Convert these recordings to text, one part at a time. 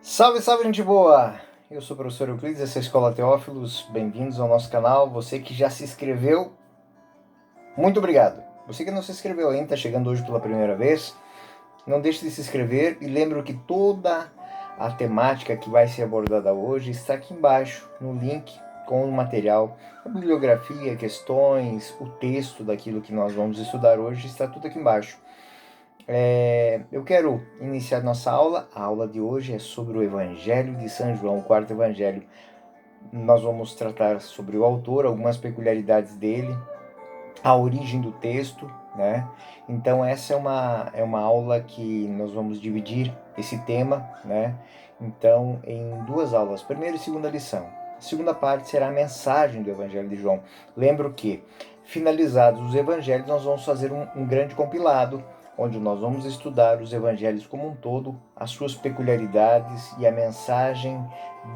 Salve, salve, gente boa! Eu sou o professor Euclides, essa é a Escola Teófilos. Bem-vindos ao nosso canal. Você que já se inscreveu, muito obrigado. Você que não se inscreveu ainda, está chegando hoje pela primeira vez, não deixe de se inscrever e lembro que toda a temática que vai ser abordada hoje está aqui embaixo, no link com o material, a bibliografia, questões, o texto daquilo que nós vamos estudar hoje, está tudo aqui embaixo. Eu quero iniciar nossa aula. A aula de hoje é sobre o Evangelho de São João, o quarto Evangelho. Nós vamos tratar sobre o autor, algumas peculiaridades dele, a origem do texto, né? Então essa é uma aula que nós vamos dividir esse tema, né? Então em duas aulas, primeira e segunda lição. A segunda parte será a mensagem do Evangelho de João. Lembro que, finalizados os evangelhos, nós vamos fazer um grande compilado, onde nós vamos estudar os evangelhos como um todo, as suas peculiaridades e a mensagem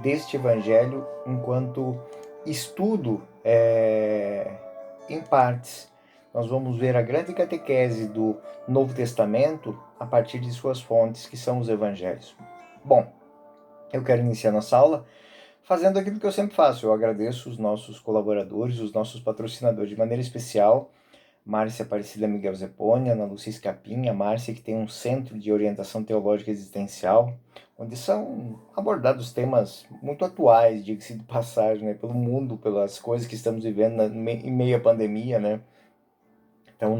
deste evangelho enquanto estudo em partes. Nós vamos ver a grande catequese do Novo Testamento a partir de suas fontes, que são os evangelhos. Bom, eu quero iniciar nossa aula fazendo aquilo que eu sempre faço. Eu agradeço os nossos colaboradores, os nossos patrocinadores, de maneira especial Márcia Aparecida Miguel Zeponi, Ana Lúcia Escapim, a Márcia, que tem um centro de orientação teológica existencial, onde são abordados temas muito atuais, diga-se de passagem, né, pelo mundo, pelas coisas que estamos vivendo em meio à pandemia, né? Então,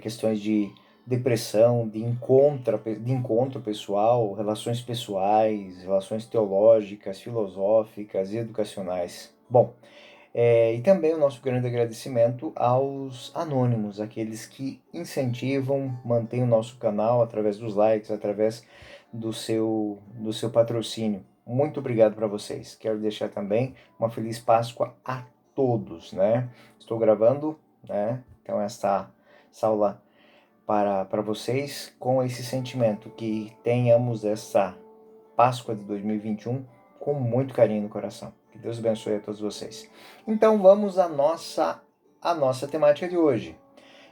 questões de depressão, de encontro pessoal, relações pessoais, relações teológicas, filosóficas e educacionais. Bom, e também o nosso grande agradecimento aos anônimos, aqueles que incentivam, mantêm o nosso canal através dos likes, através do seu patrocínio. Muito obrigado para vocês. Quero deixar também uma feliz Páscoa a todos, né? Estou gravando, né? Então essa aula para vocês com esse sentimento, que tenhamos essa Páscoa de 2021 com muito carinho no coração. Que Deus abençoe a todos vocês. Então vamos à nossa temática de hoje.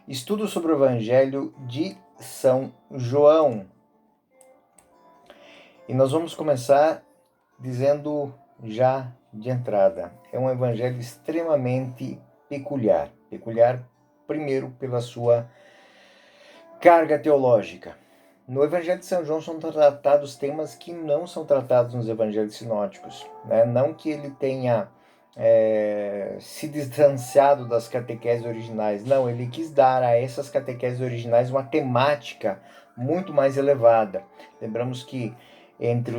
Estudo sobre o Evangelho de São João. E nós vamos começar dizendo já de entrada, é um evangelho extremamente peculiar. Peculiar, primeiro, pela sua carga teológica. No Evangelho de São João são tratados temas que não são tratados nos evangelhos sinóticos, né? Não que ele tenha se distanciado das catequeses originais, não, ele quis dar a essas catequeses originais uma temática muito mais elevada. Lembramos que entre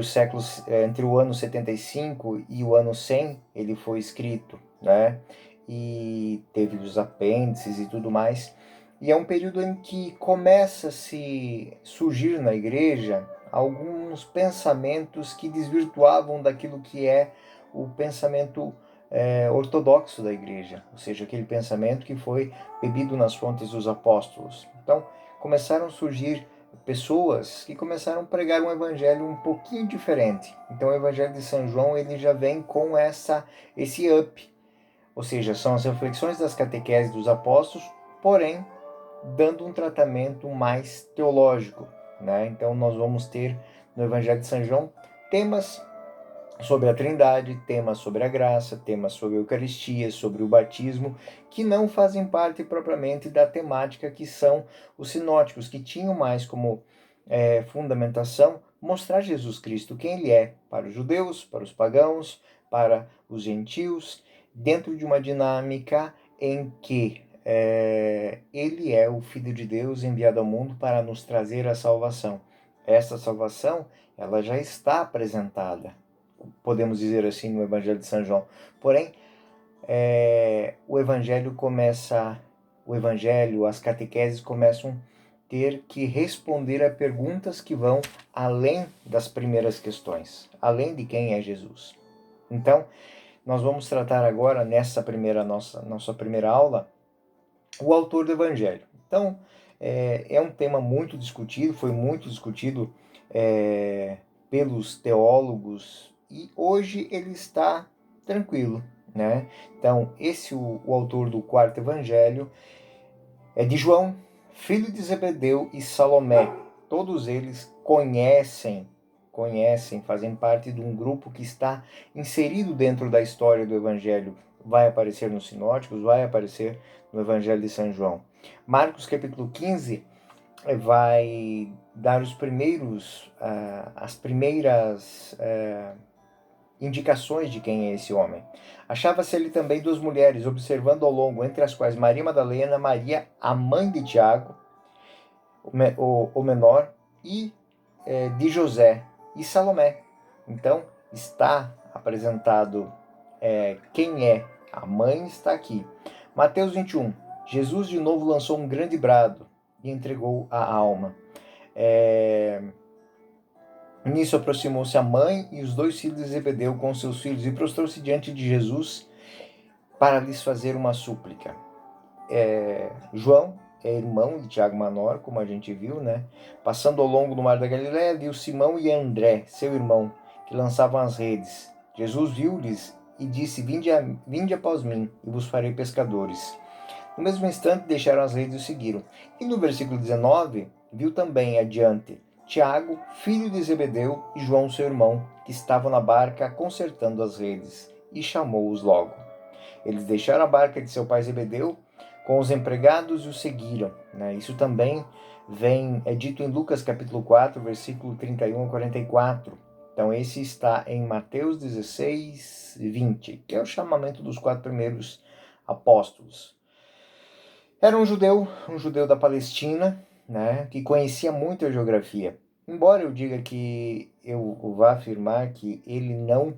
o ano 75 e o ano 100 ele foi escrito, né? E teve os apêndices e tudo mais. E é um período em que começa a se surgir na igreja alguns pensamentos que desvirtuavam daquilo que é o pensamento ortodoxo da igreja, ou seja, aquele pensamento que foi bebido nas fontes dos apóstolos. Então, começaram a surgir pessoas que começaram a pregar um evangelho um pouquinho diferente. Então, o evangelho de São João ele já vem com esse up, ou seja, são as reflexões das catequeses dos apóstolos, porém dando um tratamento mais teológico, né? Então nós vamos ter no Evangelho de São João temas sobre a Trindade, temas sobre a graça, temas sobre a Eucaristia, sobre o batismo, que não fazem parte propriamente da temática que são os sinóticos, que tinham mais como fundamentação mostrar Jesus Cristo, quem ele é, para os judeus, para os pagãos, para os gentios, dentro de uma dinâmica em que ele é o Filho de Deus enviado ao mundo para nos trazer a salvação. Essa salvação, ela já está apresentada, podemos dizer assim, no Evangelho de São João. Porém, as catequeses começam a ter que responder a perguntas que vão além das primeiras questões, além de quem é Jesus. Então, nós vamos tratar agora, nossa primeira aula, o autor do Evangelho. Então, é um tema muito discutido, foi muito discutido pelos teólogos e hoje ele está tranquilo, né? Então, o autor do quarto Evangelho é de João, filho de Zebedeu e Salomé. Todos eles conhecem conhecem, fazem parte de um grupo que está inserido dentro da história do Evangelho. Vai aparecer nos sinóticos, vai aparecer no Evangelho de São João. Marcos capítulo 15 vai dar as primeiras indicações de quem é esse homem. Achava-se ali também duas mulheres, observando ao longo, entre as quais Maria Madalena, Maria, a mãe de Tiago, o menor, e de José e Salomé. Então, está apresentado quem é. A mãe está aqui. Mateus 21. Jesus de novo lançou um grande brado e entregou a alma. Nisso aproximou-se a mãe e os dois filhos de Zebedeu com seus filhos e prostrou-se diante de Jesus para lhes fazer uma súplica. João é irmão de Tiago Menor, como a gente viu, né? Passando ao longo do mar da Galileia, viu Simão e André, seu irmão, que lançavam as redes. Jesus viu-lhes e disse: Vinde após mim, e vos farei pescadores. No mesmo instante, deixaram as redes e o seguiram. E no versículo 19, viu também adiante Tiago, filho de Zebedeu, e João, seu irmão, que estavam na barca consertando as redes, e chamou-os logo. Eles deixaram a barca de seu pai Zebedeu com os empregados e o seguiram. Né? Isso também é dito em Lucas capítulo 4, versículo 31 a 44. Então esse está em Mateus 16, 20, que é o chamamento dos 4 primeiros apóstolos. Era um judeu da Palestina, né, que conhecia muito a geografia. Embora eu diga que eu vá afirmar que ele não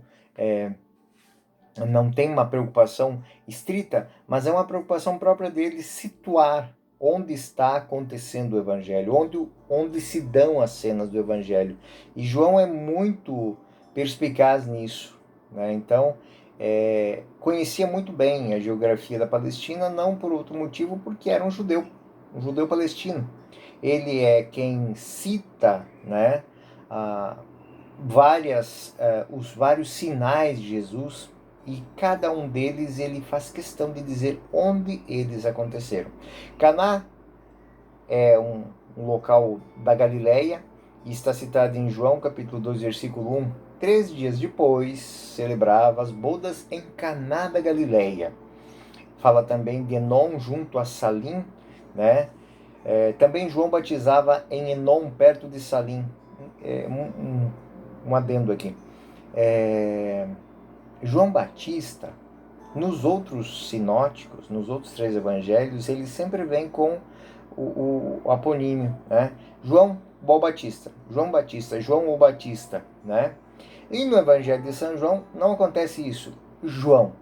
tem uma preocupação estrita, mas é uma preocupação própria dele situar onde está acontecendo o Evangelho, onde se dão as cenas do Evangelho. E João é muito perspicaz nisso. Né? Então, conhecia muito bem a geografia da Palestina, não por outro motivo, porque era um judeu palestino. Ele é quem cita, né, os vários sinais de Jesus, e cada um deles ele faz questão de dizer onde eles aconteceram. Caná é um local da Galileia e está citado em João capítulo 2, versículo 1. 3 dias depois, celebrava as bodas em Caná da Galileia. Fala também de Enom junto a Salim, né? Também João batizava em Enom, perto de Salim. Um adendo aqui. João Batista, nos outros sinóticos, nos outros 3 evangelhos, ele sempre vem com o aponímio, né? João o Batista, João o Batista, né? E no Evangelho de São João não acontece isso. João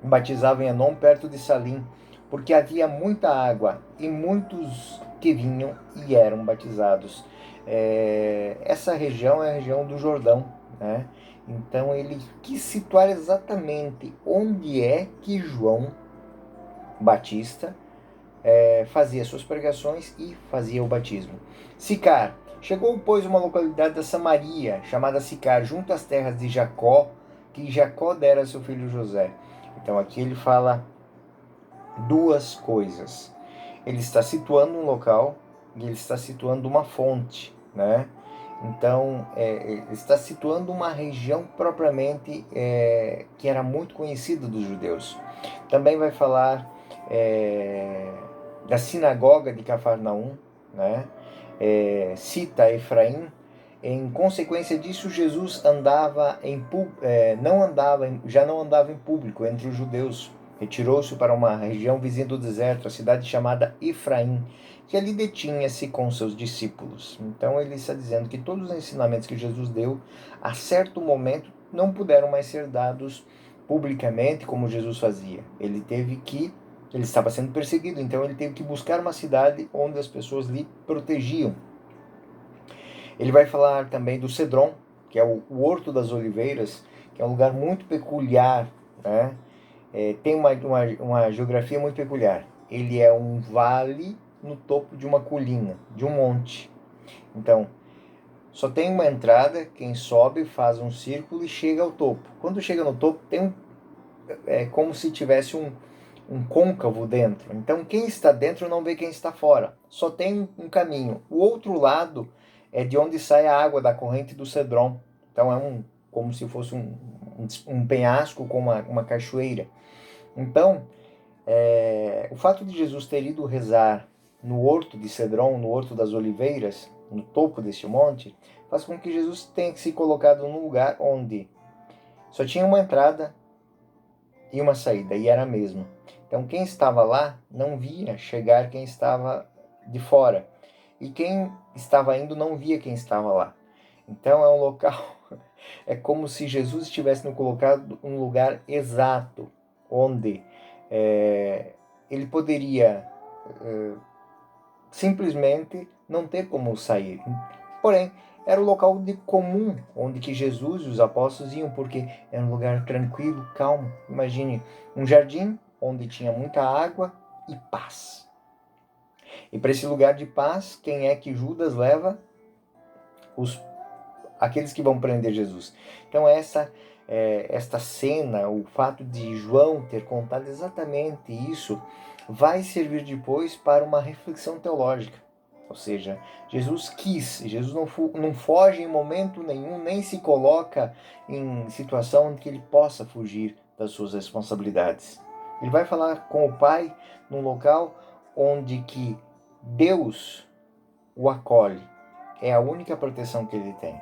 batizava em Enom, perto de Salim, porque havia muita água e muitos que vinham e eram batizados. Essa região é a região do Jordão, né? Então ele quis situar exatamente onde é que João Batista fazia suas pregações e fazia o batismo. Sicar. Chegou, pois, uma localidade da Samaria, chamada Sicar, junto às terras de Jacó, que Jacó dera a seu filho José. Então aqui ele fala 2 coisas. Ele está situando um local e ele está situando uma fonte, né? Então, ele está situando uma região propriamente que era muito conhecida dos judeus. Também vai falar da sinagoga de Cafarnaum, né? Cita Efraim. Em consequência disso, Jesus já não andava em público entre os judeus. Retirou-se para uma região vizinha do deserto, a cidade chamada Efraim, que ali detinha-se com seus discípulos. Então ele está dizendo que todos os ensinamentos que Jesus deu, a certo momento, não puderam mais ser dados publicamente como Jesus fazia. Ele estava sendo perseguido, então ele teve que buscar uma cidade onde as pessoas lhe protegiam. Ele vai falar também do Cedron, que é o Horto das Oliveiras, que é um lugar muito peculiar, né? Tem uma geografia muito peculiar. Ele é um vale no topo de uma colina, de um monte. Então, só tem uma entrada, quem sobe faz um círculo e chega ao topo. Quando chega no topo, é como se tivesse um côncavo dentro. Então, quem está dentro não vê quem está fora. Só tem um caminho. O outro lado é de onde sai a água da corrente do Cedron. Então é como se fosse um penhasco com uma cachoeira. Então, o fato de Jesus ter ido rezar no horto de Cedron, no horto das oliveiras, no topo deste monte, faz com que Jesus tenha se colocado num lugar onde só tinha uma entrada e uma saída, e era a mesma. Então quem estava lá não via chegar quem estava de fora, e quem estava indo não via quem estava lá. Então é um local, é como se Jesus estivesse nos colocado um lugar exato, onde ele poderia simplesmente não ter como sair. Porém, era o local de comum onde que Jesus e os apóstolos iam, porque era um lugar tranquilo, calmo. Imagine um jardim onde tinha muita água e paz. E para esse lugar de paz, quem é que Judas leva? Aqueles que vão prender Jesus. Então esta cena, o fato de João ter contado exatamente isso, vai servir depois para uma reflexão teológica. Ou seja, Jesus não foge em momento nenhum, nem se coloca em situação em que ele possa fugir das suas responsabilidades. Ele vai falar com o Pai num local onde que Deus o acolhe. É a única proteção que ele tem.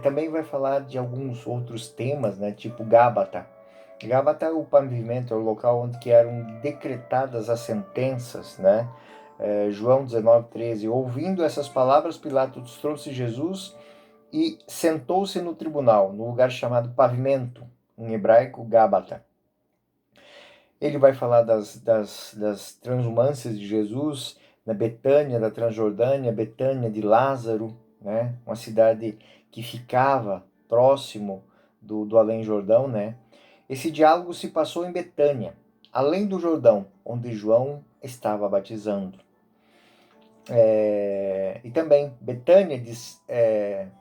Também vai falar de alguns outros temas, né, tipo Gábata. Gábata é o pavimento, é o local onde que eram decretadas as sentenças, né? João 19:13. Ouvindo essas palavras, Pilatos trouxe Jesus e sentou-se no tribunal, no lugar chamado pavimento, em hebraico Gábata. Ele vai falar das transumâncias de Jesus na Betânia da Transjordânia, Betânia de Lázaro, né? Uma cidade que ficava próximo do Além-Jordão, né? Esse diálogo se passou em Betânia, além do Jordão, onde João estava batizando. E também Betânia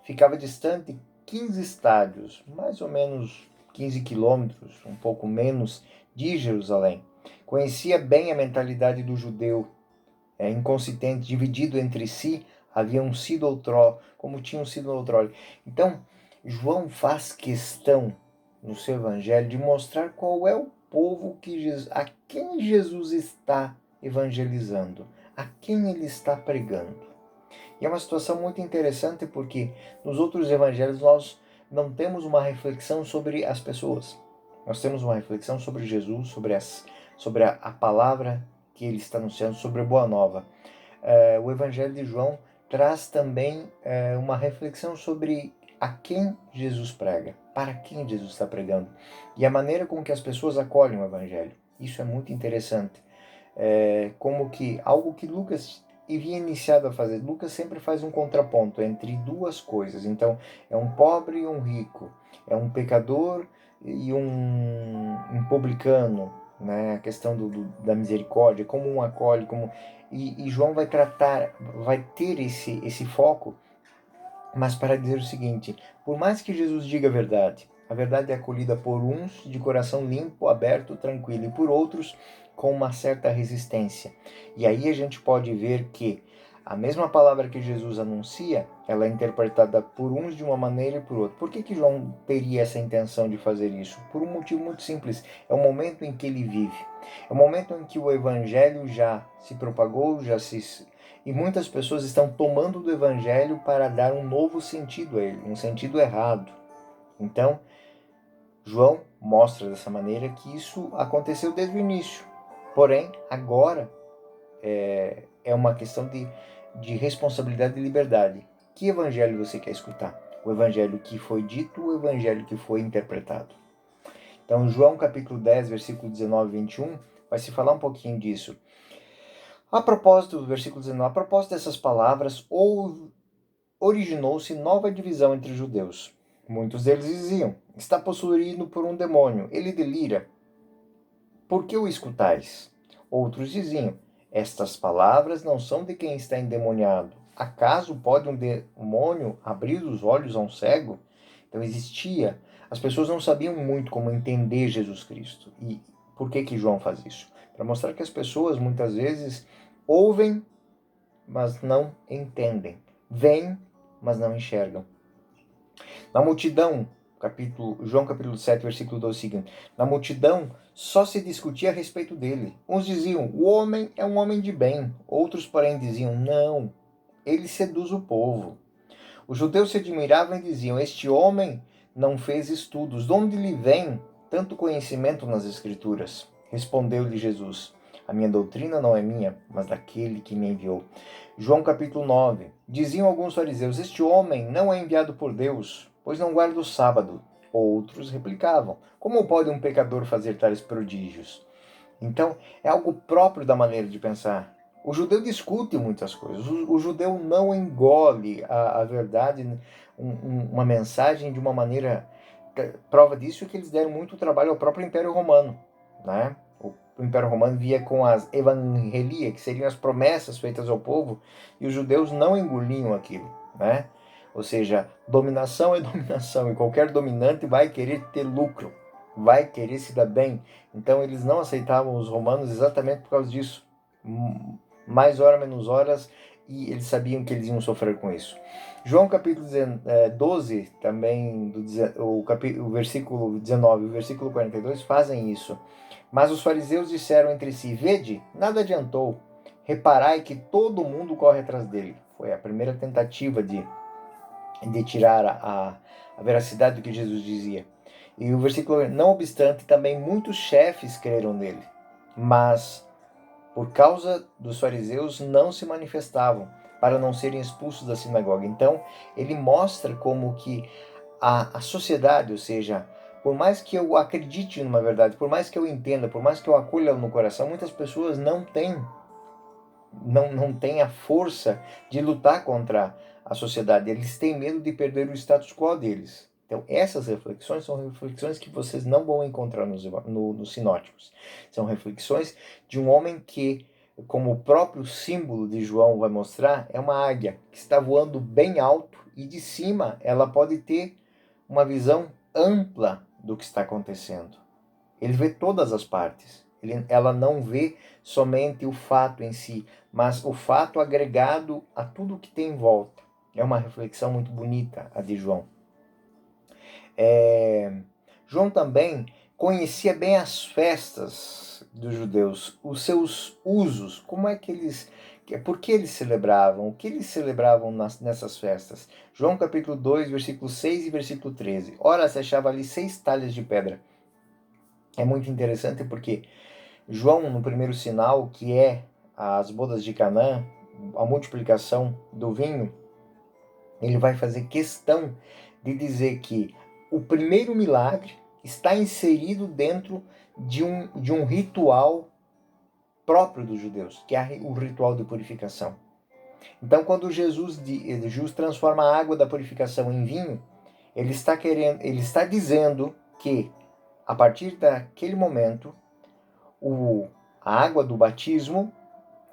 ficava distante 15 estádios, mais ou menos 15 quilômetros, um pouco menos, de Jerusalém. Conhecia bem a mentalidade do judeu, inconsistente, dividido entre si, como tinham sido outrora. Então, João faz questão, no seu evangelho, de mostrar qual é o povo a quem Jesus está evangelizando, a quem ele está pregando. E é uma situação muito interessante porque nos outros evangelhos nós não temos uma reflexão sobre as pessoas. Nós temos uma reflexão sobre Jesus, sobre a palavra que ele está anunciando, sobre a Boa Nova. O Evangelho de João traz também uma reflexão sobre a quem Jesus prega, para quem Jesus está pregando, e a maneira com que as pessoas acolhem o Evangelho. Isso é muito interessante. Como que algo que Lucas havia iniciado a fazer. Lucas sempre faz um contraponto entre duas coisas. Então, é um pobre e um rico, é um pecador e um publicano, né? A questão da misericórdia, como um acolhe, e João vai ter esse foco, mas para dizer o seguinte: por mais que Jesus diga a verdade é acolhida por uns de coração limpo, aberto, tranquilo, e por outros com uma certa resistência. E aí a gente pode ver que a mesma palavra que Jesus anuncia, ela é interpretada por uns de uma maneira e por outra. Por que João teria essa intenção de fazer isso? Por um motivo muito simples. É o momento em que ele vive. É o momento em que o evangelho já se propagou, e muitas pessoas estão tomando do evangelho para dar um novo sentido a ele, um sentido errado. Então, João mostra dessa maneira que isso aconteceu desde o início. Porém, agora é uma questão de responsabilidade e liberdade. Que evangelho você quer escutar? O evangelho que foi dito ou o evangelho que foi interpretado? Então, João capítulo 10, versículo 19 e 21, vai se falar um pouquinho disso. A propósito do versículo 19, a propósito dessas palavras, originou-se nova divisão entre os judeus. Muitos deles diziam: está possuído por um demônio, ele delira. Por que o escutais? Outros diziam: estas palavras não são de quem está endemoniado. Acaso pode um demônio abrir os olhos a um cego? Então existia. As pessoas não sabiam muito como entender Jesus Cristo. E por que João faz isso? Para mostrar que as pessoas muitas vezes ouvem, mas não entendem. Veem, mas não enxergam. Na multidão, João capítulo 7, versículo 12 seguinte, na multidão só se discutia a respeito dele. Uns diziam, o homem é um homem de bem. Outros, porém, diziam, não, ele seduz o povo. Os judeus se admiravam e diziam, este homem não fez estudos. De onde lhe vem tanto conhecimento nas Escrituras? Respondeu-lhe Jesus, a minha doutrina não é minha, mas daquele que me enviou. João capítulo 9. Diziam alguns fariseus, este homem não é enviado por Deus, pois não guarda o sábado. Outros replicavam, como pode um pecador fazer tais prodígios? Então, é algo próprio da maneira de pensar. O judeu discute muitas coisas. O judeu não engole a verdade, uma mensagem de uma maneira... Prova disso é que eles deram muito trabalho ao próprio Império Romano, né? O Império Romano via com as evangelia, que seriam as promessas feitas ao povo, e os judeus não engoliam aquilo, né? Ou seja, dominação é dominação, e qualquer dominante vai querer ter lucro, vai querer se dar bem. Então eles não aceitavam os romanos exatamente por causa disso. Mais hora, menos horas, e eles sabiam que eles iam sofrer com isso. João capítulo 12, também, o versículo 19 e o versículo 42 fazem isso. Mas os fariseus disseram entre si, vede, nada adiantou, reparai que todo mundo corre atrás dele. Foi a primeira tentativa de tirar a veracidade do que Jesus dizia. E o versículo, não obstante, também muitos chefes creram nele, mas por causa dos fariseus não se manifestavam, para não serem expulsos da sinagoga. Então, ele mostra como que a sociedade, ou seja, por mais que eu acredite numa verdade, por mais que eu entenda, por mais que eu acolha no coração, muitas pessoas não têm a força de lutar contra a sociedade. Eles têm medo de perder o status quo deles. Então, essas reflexões são reflexões que vocês não vão encontrar nos sinóticos. São reflexões de um homem que, como o próprio símbolo de João vai mostrar, é uma águia que está voando bem alto e de cima ela pode ter uma visão ampla do que está acontecendo. Ele vê todas as partes. Ela não vê somente o fato em si, mas o fato agregado a tudo que tem em volta. É uma reflexão muito bonita a de João. João também conhecia bem as festas dos judeus, os seus usos, por que eles celebravam, o que eles celebravam nessas festas. João capítulo 2, versículo 6 e versículo 13. Ora, se achava ali 6 talhas de pedra. É muito interessante porque João, no primeiro sinal, que é as bodas de Canaã, a multiplicação do vinho, ele vai fazer questão de dizer que o primeiro milagre está inserido dentro de um ritual próprio dos judeus, que é o ritual de purificação. Então, quando Jesus transforma a água da purificação em vinho, ele está dizendo que, a partir daquele momento, a água do batismo,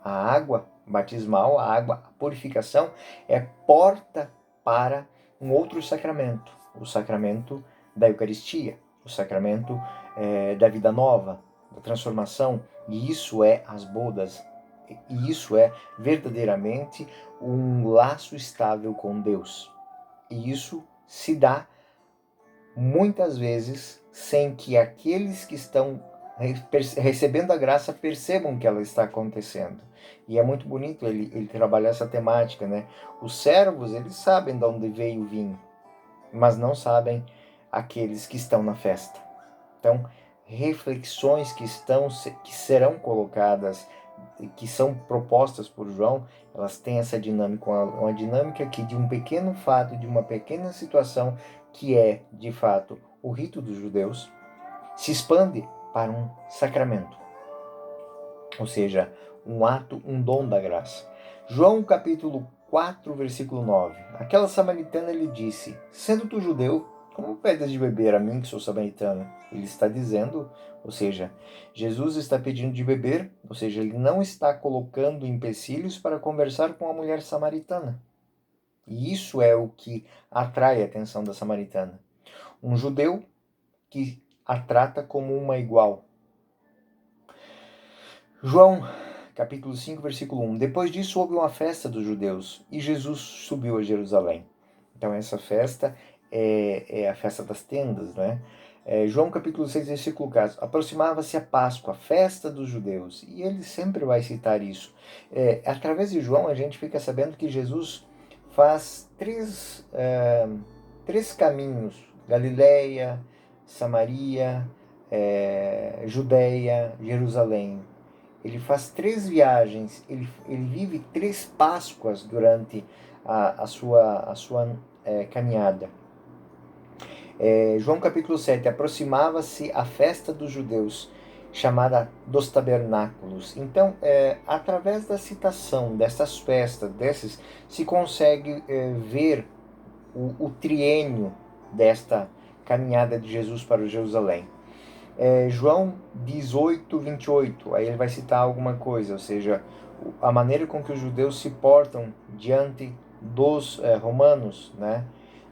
a água batismal, a purificação, é porta para um outro sacramento, o sacramento da Eucaristia, o sacramento da vida nova, da transformação, e isso é as bodas, e isso é verdadeiramente um laço estável com Deus. E isso se dá muitas vezes sem que aqueles que estão recebendo a graça percebam que ela está acontecendo. E é muito bonito ele trabalhar essa temática, né? Os servos, eles sabem de onde veio o vinho, mas não sabem aqueles que estão na festa. Então, reflexões que serão colocadas, que são propostas por João, elas têm essa dinâmica, uma dinâmica que de um pequeno fato, de uma pequena situação, que é, de fato, o rito dos judeus, se expande para um sacramento, ou seja, um ato, um dom da graça. João capítulo 4, versículo 9. Aquela samaritana lhe disse, sendo tu judeu, como pedes de beber a mim que sou samaritana? Ele está dizendo, ou seja, Jesus está pedindo de beber, ou seja, ele não está colocando empecilhos para conversar com a mulher samaritana. E isso é o que atrai a atenção da samaritana. Um judeu que a trata como uma igual. João capítulo 5, versículo 1. Depois disso houve uma festa dos judeus e Jesus subiu a Jerusalém. Então essa festa é a festa das tendas, né? João capítulo 6, versículo 4. Aproximava-se a Páscoa, a festa dos judeus. E ele sempre vai citar isso. Através de João a gente fica sabendo que Jesus faz três caminhos. Galileia, Samaria, Judeia, Jerusalém. Ele faz 3 viagens, ele vive 3 Páscoas durante a sua caminhada. João capítulo 7, aproximava-se a festa dos judeus, chamada dos tabernáculos. Então, através da citação dessas festas, se consegue ver o triênio desta caminhada de Jesus para Jerusalém. João 18, 28, aí ele vai citar alguma coisa, ou seja, a maneira com que os judeus se portam diante dos romanos, né?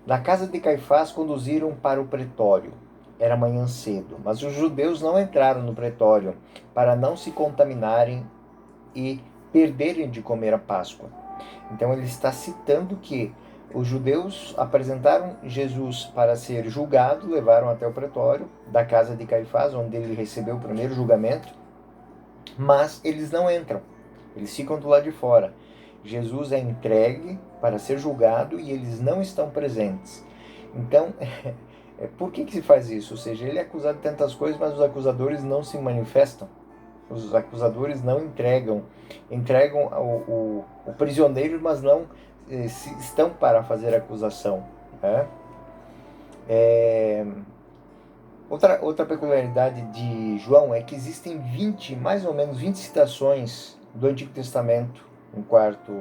Na casa de Caifás conduziram para o pretório. Era manhã cedo, mas os judeus não entraram no pretório para não se contaminarem e perderem de comer a Páscoa. Então ele está citando que os judeus apresentaram Jesus para ser julgado, levaram até o pretório da casa de Caifás, onde ele recebeu o primeiro julgamento, mas eles não entram, eles ficam do lado de fora. Jesus é entregue para ser julgado e eles não estão presentes. Então, por que se faz isso? Ou seja, ele é acusado de tantas coisas, mas os acusadores não se manifestam. Os acusadores não entregam o prisioneiro, mas não estão para fazer acusação. Né? Outra peculiaridade de João é que existem mais ou menos 20 citações do Antigo Testamento no quarto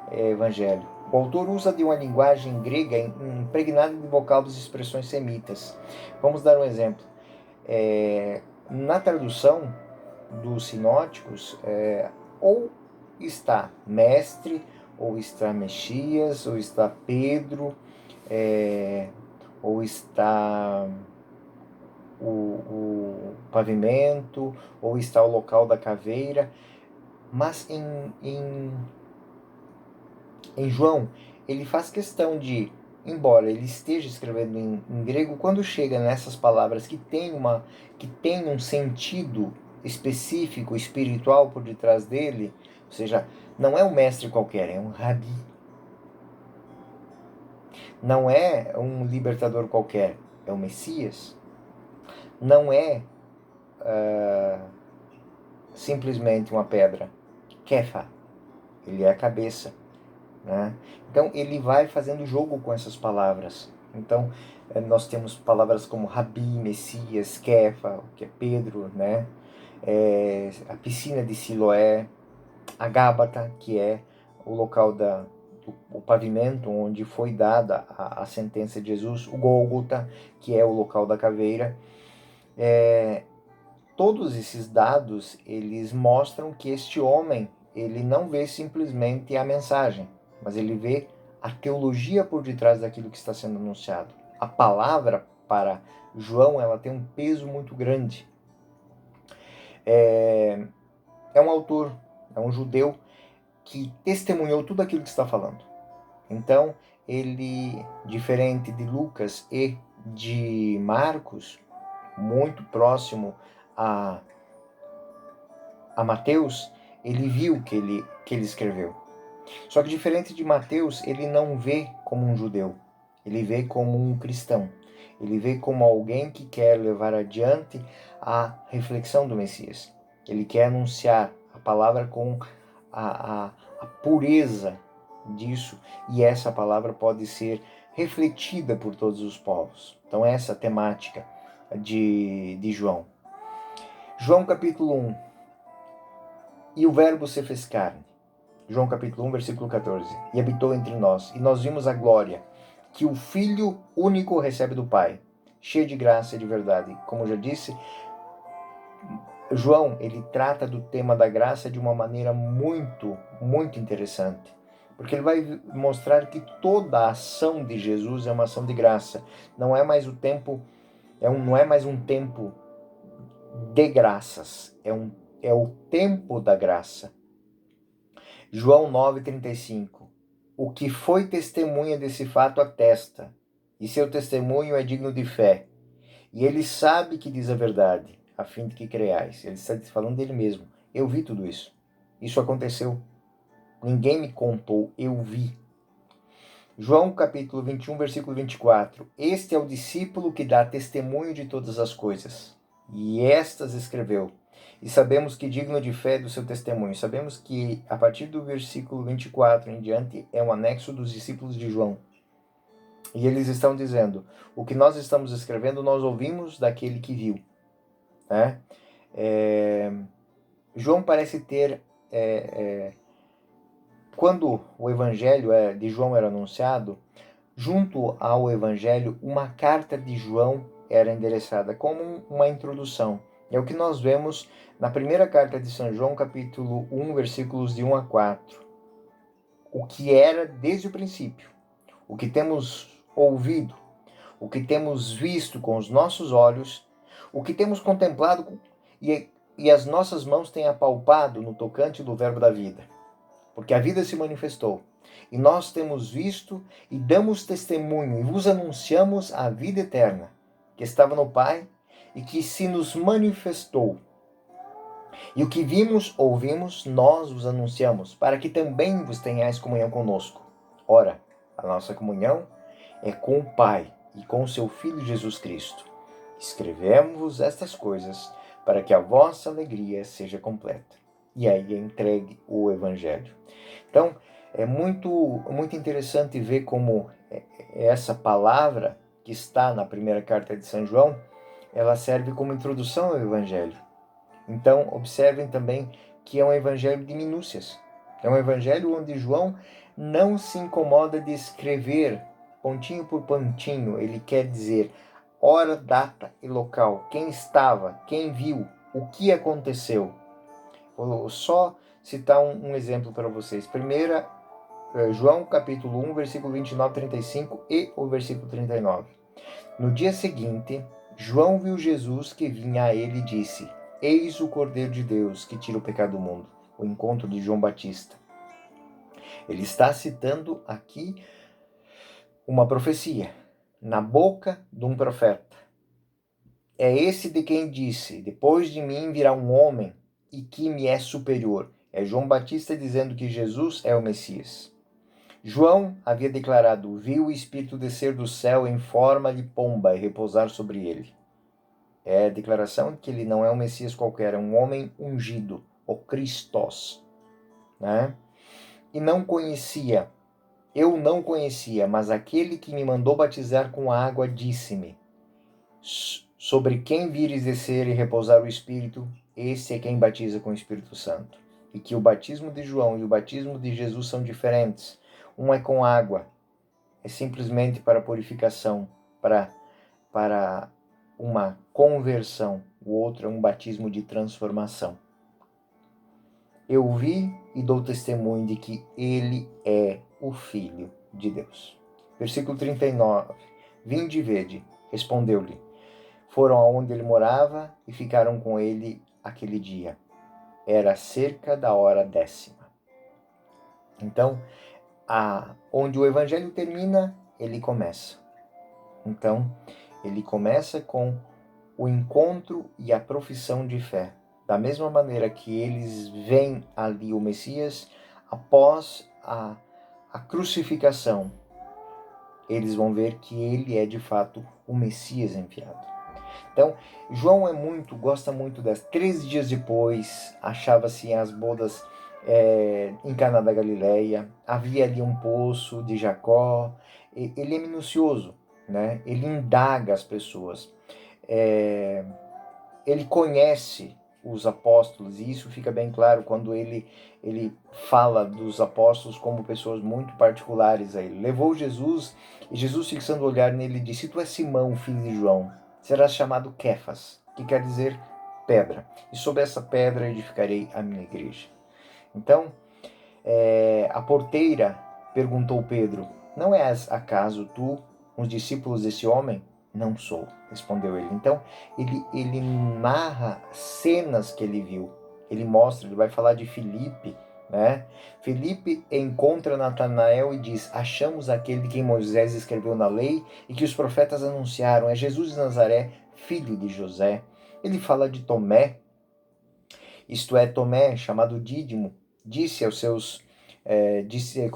evangelho. O autor usa de uma linguagem grega impregnada de vocábulos e expressões semitas. Vamos dar um exemplo. Na tradução dos sinóticos, ou está mestre, ou está Messias, ou está Pedro, ou está o pavimento, ou está o local da caveira. Mas em João, ele faz questão de, embora ele esteja escrevendo em grego, quando chega nessas palavras que tem um sentido específico, espiritual por detrás dele, ou seja, não é um mestre qualquer, é um rabi. Não é um libertador qualquer, é o Messias. Não é simplesmente uma pedra, Kefa, ele é a cabeça. Né? Então ele vai fazendo jogo com essas palavras. Então nós temos palavras como Rabi, Messias, Kefa, que é Pedro, né? A piscina de Siloé, a Gábata, que é o local o pavimento onde foi dada a sentença de Jesus, o Gólgota, que é o local da caveira. Todos esses dados, eles mostram que este homem, ele não vê simplesmente a mensagem, mas ele vê a teologia por detrás daquilo que está sendo anunciado. A palavra, para João, ela tem um peso muito grande. É um autor, é um judeu que testemunhou tudo aquilo que está falando. Então, ele, diferente de Lucas e de Marcos, muito próximo a Mateus, ele viu o que ele escreveu. Só que diferente de Mateus, ele não vê como um judeu, ele vê como um cristão. Ele vê como alguém que quer levar adiante a reflexão do Messias. Ele quer anunciar a palavra com a pureza disso, e essa palavra pode ser refletida por todos os povos. Então essa é a temática de João. João capítulo 1. E o verbo se fez carne. João capítulo 1, versículo 14. E habitou entre nós, e nós vimos a glória que o Filho único recebe do Pai, cheio de graça e de verdade. Como eu já disse, João, ele trata do tema da graça de uma maneira muito, muito interessante. Porque ele vai mostrar que toda a ação de Jesus é uma ação de graça. Não é mais não é mais um tempo de graças, é o tempo da graça. João 9,35. O que foi testemunha desse fato atesta, e seu testemunho é digno de fé. E ele sabe que diz a verdade, a fim de que creais. Ele está falando dele mesmo. Eu vi tudo isso. Isso aconteceu. Ninguém me contou, eu vi. João capítulo 21, versículo 24. Este é o discípulo que dá testemunho de todas as coisas. E estas escreveu. E sabemos que digno de fé do seu testemunho. Sabemos que a partir do versículo 24 em diante é um anexo dos discípulos de João. E eles estão dizendo, o que nós estamos escrevendo nós ouvimos daquele que viu. Né? João parece ter... quando o evangelho de João era anunciado, junto ao evangelho, uma carta de João era endereçada como uma introdução. É o que nós vemos na primeira carta de São João, capítulo 1, versículos de 1 a 4. O que era desde o princípio, o que temos ouvido, o que temos visto com os nossos olhos, o que temos contemplado e as nossas mãos têm apalpado no tocante do verbo da vida. Porque a vida se manifestou. E nós temos visto e damos testemunho e vos anunciamos a vida eterna, que estava no Pai e que se nos manifestou. E o que vimos, ouvimos, nós vos anunciamos, para que também vos tenhais comunhão conosco. Ora, a nossa comunhão é com o Pai e com o seu Filho Jesus Cristo. Escrevemos-vos estas coisas para que a vossa alegria seja completa. E aí é entregue o Evangelho. Então, é muito interessante ver como essa palavra que está na primeira carta de São João, ela serve como introdução ao Evangelho. Então, observem também que é um Evangelho de minúcias. É um Evangelho onde João não se incomoda de escrever pontinho por pontinho. Ele quer dizer hora, data e local. Quem estava, quem viu, o que aconteceu. Vou só citar um exemplo para vocês. Primeira, João capítulo 1, versículo 29, 35 e o versículo 39. No dia seguinte, João viu Jesus que vinha a ele e disse: Eis o Cordeiro de Deus que tira o pecado do mundo. O encontro de João Batista. Ele está citando aqui uma profecia na boca de um profeta. É esse de quem disse: Depois de mim virá um homem e que me é superior. É João Batista dizendo que Jesus é o Messias. João havia declarado: viu o Espírito descer do céu em forma de pomba e repousar sobre ele. É a declaração de que ele não é um Messias qualquer, é um homem ungido, o Christos. Né? E não conhecia, eu não conhecia, mas aquele que me mandou batizar com água disse-me: sobre quem vires descer e repousar o Espírito, esse é quem batiza com o Espírito Santo. E que o batismo de João e o batismo de Jesus são diferentes. Um é com água, é simplesmente para purificação, para uma conversão. O outro é um batismo de transformação. Eu vi e dou testemunho de que ele é o Filho de Deus. Versículo 39. Vinde e vede, respondeu-lhe. Foram aonde ele morava e ficaram com ele aquele dia. Era cerca da hora 10ª. Então, onde o evangelho termina, ele começa. Então, ele começa com o encontro e a profissão de fé. Da mesma maneira que eles veem ali o Messias, após a crucificação, eles vão ver que ele é de fato o Messias enviado. Então, João gosta muito das 3 dias depois, achava-se as bodas em Caná da Galileia, havia ali um poço de Jacó. Ele é minucioso, né? Ele indaga as pessoas. Ele conhece os apóstolos, e isso fica bem claro quando ele fala dos apóstolos como pessoas muito particulares a ele. Levou Jesus, e Jesus, fixando o olhar nele, disse: Tu és Simão, filho de João, serás chamado Quefas, que quer dizer pedra, e sobre essa pedra edificarei a minha igreja. Então, a porteira perguntou Pedro: Não és acaso tu um discípulo desse homem? Não sou, respondeu ele. Então, ele narra cenas que ele viu. Ele mostra, ele vai falar de Filipe, né? Felipe encontra Natanael e diz: achamos aquele de quem Moisés escreveu na lei e que os profetas anunciaram, é Jesus de Nazaré, filho de José. Ele fala de Tomé, isto é, Tomé, chamado Dídimo, disse aos seus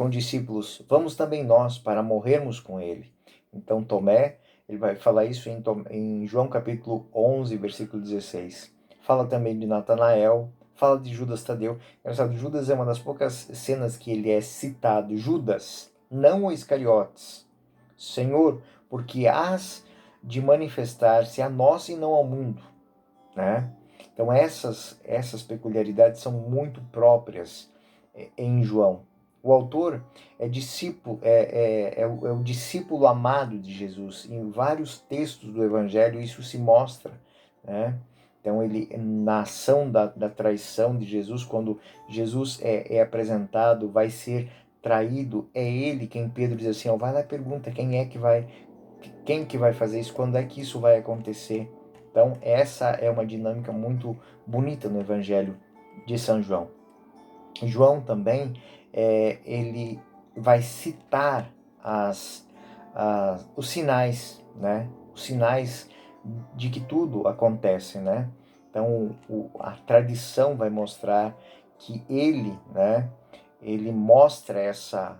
discípulos: vamos também nós para morrermos com ele. Então Tomé, ele vai falar isso em João capítulo 11, versículo 16. Fala também de Natanael, fala de Judas Tadeu. Engraçado, Judas é uma das poucas cenas que ele é citado. Judas, não o Iscariotes. Senhor, porque hás de manifestar-se a nós e não ao mundo, né? Então essas peculiaridades são muito próprias em João. O autor é o discípulo amado de Jesus. Em vários textos do Evangelho isso se mostra, né? Então ele, na ação da traição de Jesus, quando Jesus é apresentado, vai ser traído, é ele quem Pedro diz assim, ó, vai lá e pergunta quem que vai fazer isso, quando é que isso vai acontecer. Então essa é uma dinâmica muito bonita no Evangelho de São João. João também, ele vai citar os sinais, né? Os sinais de que tudo acontece, né? Então a tradição vai mostrar que ele, né? Ele mostra esta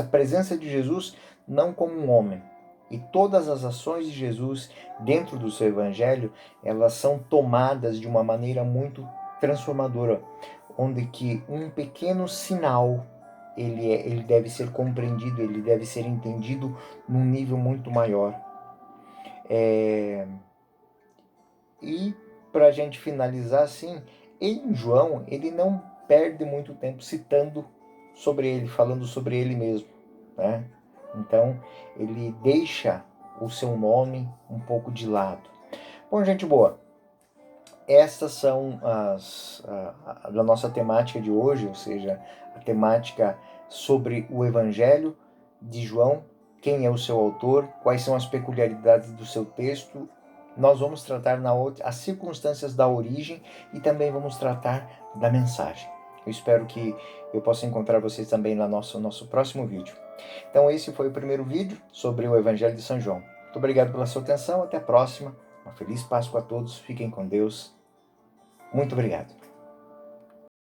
presença de Jesus não como um homem. E todas as ações de Jesus dentro do seu evangelho, elas são tomadas de uma maneira muito transformadora, onde que um pequeno sinal ele deve ser compreendido, ele deve ser entendido num nível muito maior. E para a gente finalizar assim, em João ele não perde muito tempo citando sobre ele, falando sobre ele mesmo, né? Então ele deixa o seu nome um pouco de lado. Bom, gente boa, estas são da nossa temática de hoje, ou seja, a temática sobre o Evangelho de João, quem é o seu autor, quais são as peculiaridades do seu texto. Nós vamos tratar as circunstâncias da origem e também vamos tratar da mensagem. Eu espero que eu possa encontrar vocês também no nosso próximo vídeo. Então esse foi o primeiro vídeo sobre o Evangelho de São João. Muito obrigado pela sua atenção, até a próxima. Uma feliz Páscoa a todos, fiquem com Deus. Muito obrigado.